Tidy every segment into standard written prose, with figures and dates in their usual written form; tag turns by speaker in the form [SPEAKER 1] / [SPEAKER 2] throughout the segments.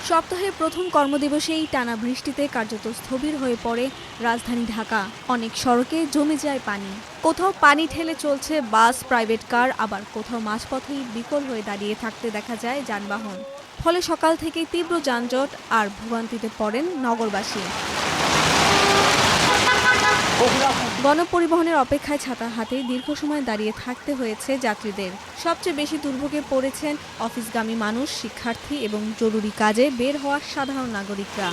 [SPEAKER 1] সপ্তাহের প্রথম কর্মদিবসেই টানা বৃষ্টিতে কার্যত স্থবির হয়ে পড়ে রাজধানী ঢাকা। অনেক সড়কে জমে যায় পানি। কোথাও পানি ঠেলে চলছে বাস, প্রাইভেট কার, আবার কোথাও মাঝপথেই বিকল হয়ে দাঁড়িয়ে থাকতে দেখা যায় যানবাহন। ফলে সকাল থেকেই তীব্র যানজট আর ভোগান্তিতে পড়েন নগরবাসী। গণপরিবহনের অপেক্ষায় ছাতা হাতে দীর্ঘ সময় দাঁড়িয়ে থাকতে হয়েছে যাত্রীদের। সবচেয়ে বেশি দুর্ভোগে পড়েছেন অফিসগামী মানুষ, শিক্ষার্থী এবং জরুরি কাজে বের হওয়া সাধারণ নাগরিকরা।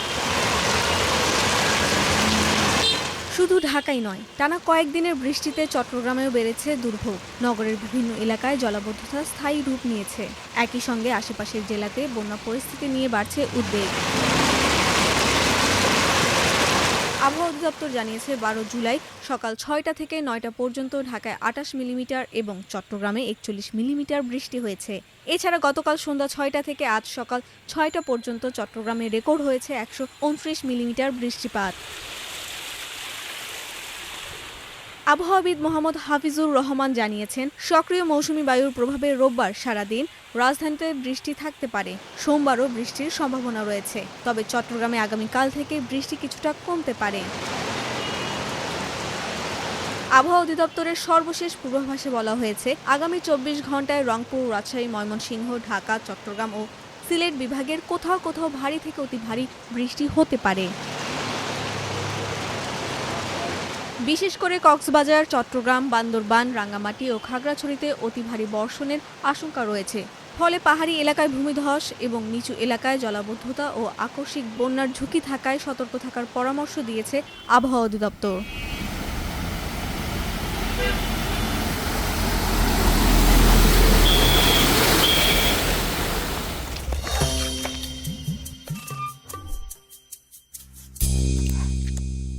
[SPEAKER 1] শুধু ঢাকাই নয়, টানা কয়েকদিনের বৃষ্টিতে চট্টগ্রামেও বেড়েছে দুর্ভোগ। নগরের বিভিন্ন এলাকায় জলাবদ্ধতা স্থায়ী রূপ নিয়েছে। একই সঙ্গে আশেপাশের জেলাতে বন্যা পরিস্থিতি নিয়ে বাড়ছে উদ্বেগ। আবহাওয়া অধিদপ্তর জানিয়েছে ১২ জুলাই সকাল ৬টা থেকে ৯টা পর্যন্ত ঢাকায় ২৮ মিলিমিটার এবং চট্টগ্রামে ৪১ মিলিমিটার বৃষ্টি হয়েছে। এছাড়া গতকাল সন্ধ্যা ৬টা থেকে আজ সকাল ৬টা পর্যন্ত চট্টগ্রামে রেকর্ড হয়েছে ১২৯ মিলিমিটার বৃষ্টিপাত। আবহাওয়াবিদ মোহাম্মদ হাফিজুর রহমান জানিয়েছেন, সক্রিয় মৌসুমী বায়ুর প্রভাবে রোববার সারাদিন রাজধানীতে বৃষ্টি থাকতে পারে। সোমবারও বৃষ্টির সম্ভাবনা রয়েছে, তবে চট্টগ্রামে আগামীকাল থেকে বৃষ্টি কিছুটা কমতে পারে। আবহাওয়া অধিদপ্তরের সর্বশেষ পূর্বাভাসে বলা হয়েছে, আগামী ২৪ ঘন্টায় রংপুর, রাজশাহী, ময়মনসিংহ, ঢাকা, চট্টগ্রাম ও সিলেট বিভাগের কোথাও কোথাও ভারী থেকে অতি ভারী বৃষ্টি হতে পারে। বিশেষ করে কক্সবাজার, চট্টগ্রাম, বান্দরবান, রাঙ্গামাটি ও খাগড়াছড়িতে অতি ভারী বর্ষণের আশঙ্কা রয়েছে। ফলে পাহাড়ি এলাকায় ভূমিধস এবং নিচু এলাকায় জলাবদ্ধতা ও আকস্মিক বন্যার ঝুঁকি থাকায় সতর্ক থাকার পরামর্শ দিয়েছে আবহাওয়া অধিদপ্তর।